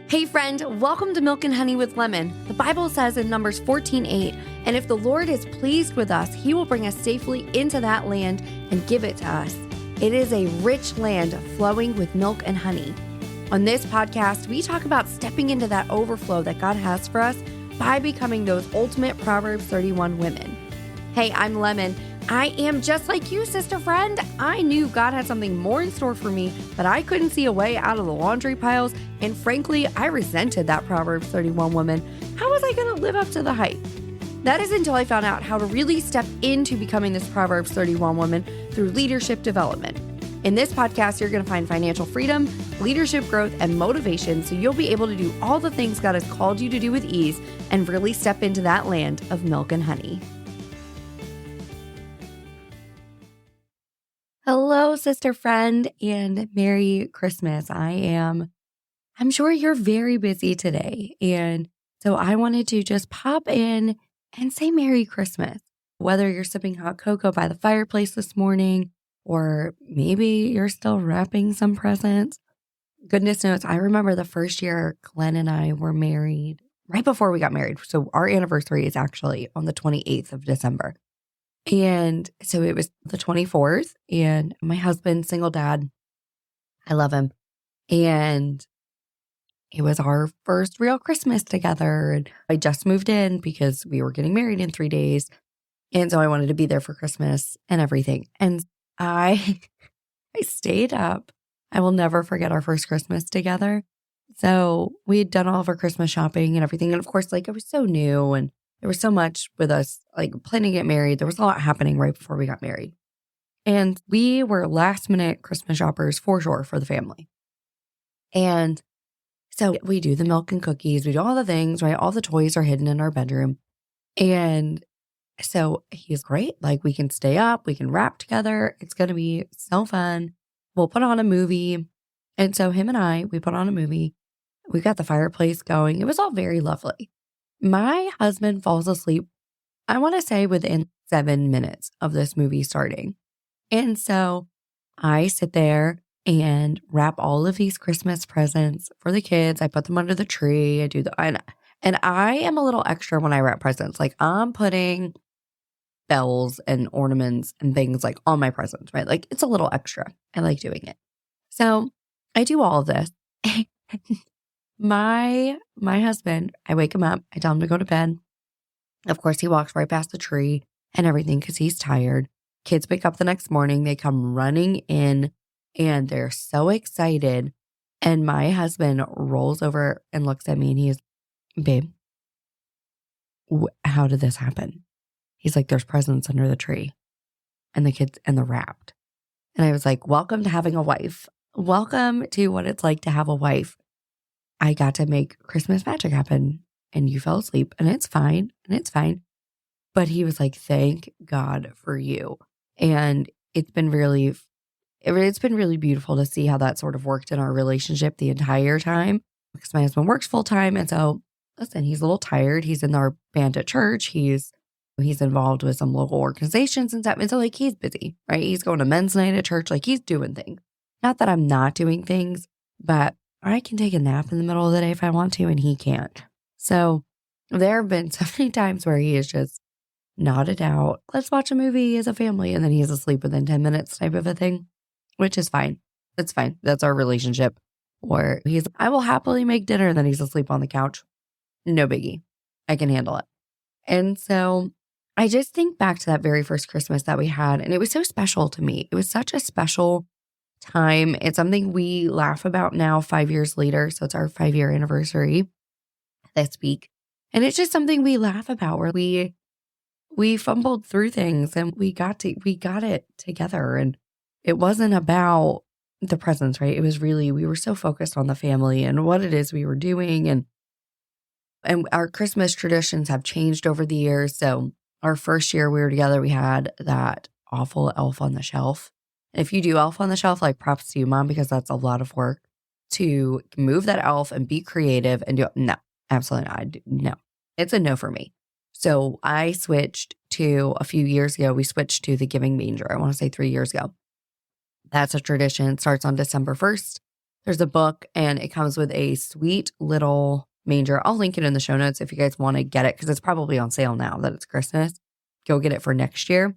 Hey friend, welcome to Milk and Honey with Lemon. The Bible says in Numbers 14:8, and if the Lord is pleased with us, he will bring us safely into that land and give it to us. It is a rich land flowing with milk and honey. On this podcast, we talk about stepping into that overflow that God has for us by becoming those ultimate Proverbs 31 women. Hey, I'm Lemon. I am just like you, sister friend. I knew God had something more in store for me, but I couldn't see a way out of the laundry piles. And frankly, I resented that Proverbs 31 woman. How was I going to live up to the hype? That is until I found out how to really step into becoming this Proverbs 31 woman through leadership development. In this podcast, you're going to find financial freedom, leadership growth, and motivation so you'll be able to do all the things God has called you to do with ease and really step into that land of milk and honey. Hello, sister friend, and Merry Christmas. I'm sure you're very busy today, and so I wanted to just pop in and say Merry Christmas. Whether you're sipping hot cocoa by the fireplace this morning, or maybe you're still wrapping some presents. Goodness knows, I remember the first year Glenn and I were married, right before we got married. So our anniversary is actually on the 28th of December. And so it was the 24th, and my husband, single dad, I love him. And it was our first real Christmas together. And I just moved in because we were getting married in 3 days. And so I wanted to be there for Christmas and everything. And I stayed up. I will never forget our first Christmas together. So we had done all of our Christmas shopping and everything. And of course, it was so new and there was so much with us, planning to get married. There was a lot happening right before we got married. And we were last minute Christmas shoppers for sure for the family. And so we do the milk and cookies. We do all the things, right? All the toys are hidden in our bedroom. And so he's great. We can stay up. We can wrap together. It's going to be so fun. We'll put on a movie. And so him and I, we put on a movie. We got the fireplace going. It was all very lovely. My husband falls asleep, I want to say within 7 minutes of this movie starting. And so I sit there and wrap all of these Christmas presents for the kids. I put them under the tree. And I am a little extra when I wrap presents. I'm putting bells and ornaments and things on my presents, right? It's a little extra. I like doing it. So I do all of this. My husband, I wake him up. I tell him to go to bed. Of course, he walks right past the tree and everything because he's tired. Kids wake up the next morning. They come running in and they're so excited. And my husband rolls over and looks at me and he's, babe, how did this happen? He's like, there's presents under the tree and the kids and they're wrapped. And I was like, welcome to having a wife. Welcome to what it's like to have a wife. I got to make Christmas magic happen and you fell asleep and it's fine. But he was like, thank God for you. And it's been really beautiful to see how that sort of worked in our relationship the entire time because my husband works full time. And so listen, he's a little tired. He's in our band at church. He's involved with some local organizations and stuff. And so he's busy, right? He's going to men's night at church. He's doing things. Not that I'm not doing things, but I can take a nap in the middle of the day if I want to, and he can't. So there have been so many times where he is just nodded out. Let's watch a movie as a family. And then he's asleep within 10 minutes type of a thing, which is fine. It's fine. That's our relationship where I will happily make dinner and then he's asleep on the couch. No biggie. I can handle it. And so I just think back to that very first Christmas that we had, and it was so special to me. It was such a special time. It's something we laugh about now 5 years later. So it's our 5-year anniversary this week. And it's just something we laugh about where we fumbled through things and we got it together. And it wasn't about the presents, right? It was really, we were so focused on the family and what it is we were doing. And our Christmas traditions have changed over the years. So our first year we were together, we had that awful Elf on the Shelf. If you do Elf on the Shelf, props to you, Mom, because that's a lot of work to move that elf and be creative and do it. No, absolutely not. No, it's a no for me. So I switched to a few years ago. We switched to the Giving Manger. I want to say 3 years ago. That's a tradition. It starts on December 1st. There's a book and it comes with a sweet little manger. I'll link it in the show notes if you guys want to get it because it's probably on sale now that it's Christmas. Go get it for next year.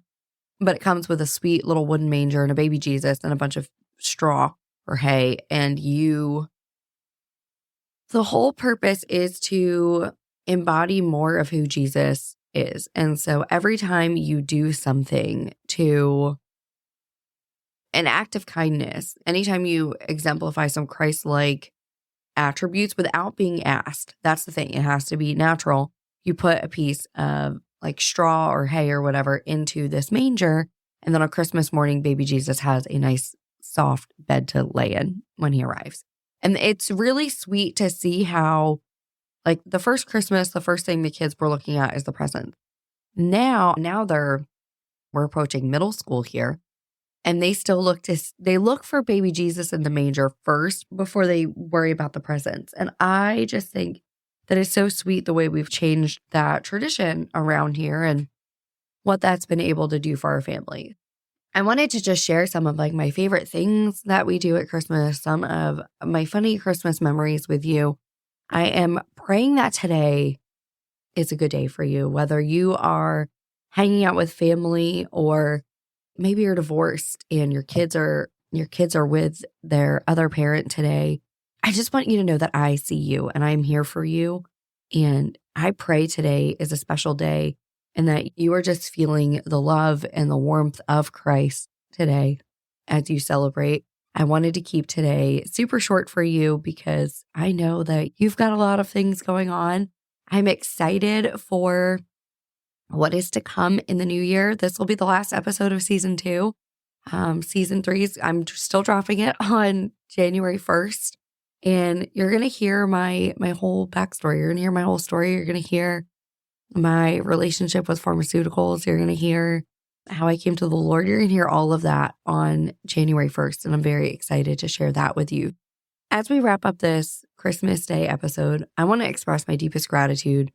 But it comes with a sweet little wooden manger and a baby Jesus and a bunch of straw or hay. And the whole purpose is to embody more of who Jesus is. And so every time you do something to an act of kindness, anytime you exemplify some Christ-like attributes without being asked, that's the thing. It has to be natural. You put a piece of like straw or hay or whatever into this manger. And then on Christmas morning, baby Jesus has a nice soft bed to lay in when he arrives. And it's really sweet to see how, like, the first Christmas, the first thing the kids were looking at is the present. Now we're approaching middle school here, and they still look for baby Jesus in the manger first before they worry about the presents. And I just think that is so sweet the way we've changed that tradition around here and what that's been able to do for our family. I wanted to just share some of like my favorite things that we do at Christmas, some of my funny Christmas memories with you. I am praying that today is a good day for you, whether you are hanging out with family or maybe you're divorced and your kids are with their other parent today. I just want you to know that I see you and I'm here for you. And I pray today is a special day and that you are just feeling the love and the warmth of Christ today as you celebrate. I wanted to keep today super short for you because I know that you've got a lot of things going on. I'm excited for what is to come in the new year. This will be the last episode of season 2. Season 3, I'm still dropping it on January 1st. And you're going to hear my whole backstory. You're going to hear my whole story. You're going to hear my relationship with pharmaceuticals. You're going to hear how I came to the Lord. You're going to hear all of that on January 1st. And I'm very excited to share that with you. As we wrap up this Christmas Day episode, I want to express my deepest gratitude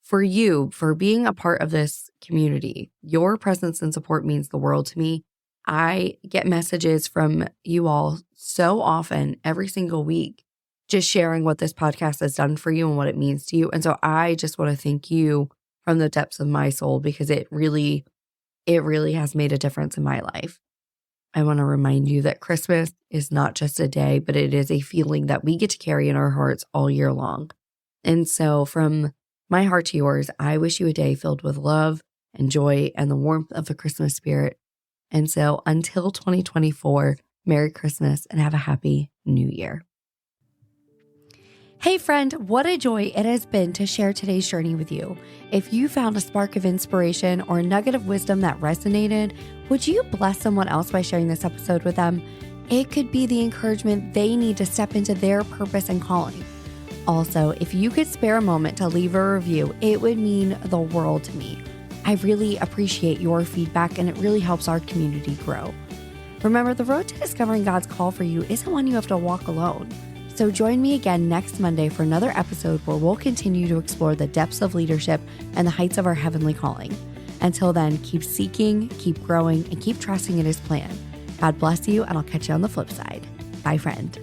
for you, for being a part of this community. Your presence and support means the world to me. I get messages from you all so often, every single week, just sharing what this podcast has done for you and what it means to you. And so I just want to thank you from the depths of my soul because it really has made a difference in my life. I want to remind you that Christmas is not just a day, but it is a feeling that we get to carry in our hearts all year long. And so from my heart to yours, I wish you a day filled with love and joy and the warmth of the Christmas spirit. And so until 2024, Merry Christmas and have a happy New Year. Hey friend, what a joy it has been to share today's journey with you. If you found a spark of inspiration or a nugget of wisdom that resonated, would you bless someone else by sharing this episode with them? It could be the encouragement they need to step into their purpose and calling. Also, if you could spare a moment to leave a review, it would mean the world to me. I really appreciate your feedback and it really helps our community grow. Remember, the road to discovering God's call for you isn't one you have to walk alone. So join me again next Monday for another episode where we'll continue to explore the depths of leadership and the heights of our heavenly calling. Until then, keep seeking, keep growing, and keep trusting in His plan. God bless you, and I'll catch you on the flip side. Bye, friend.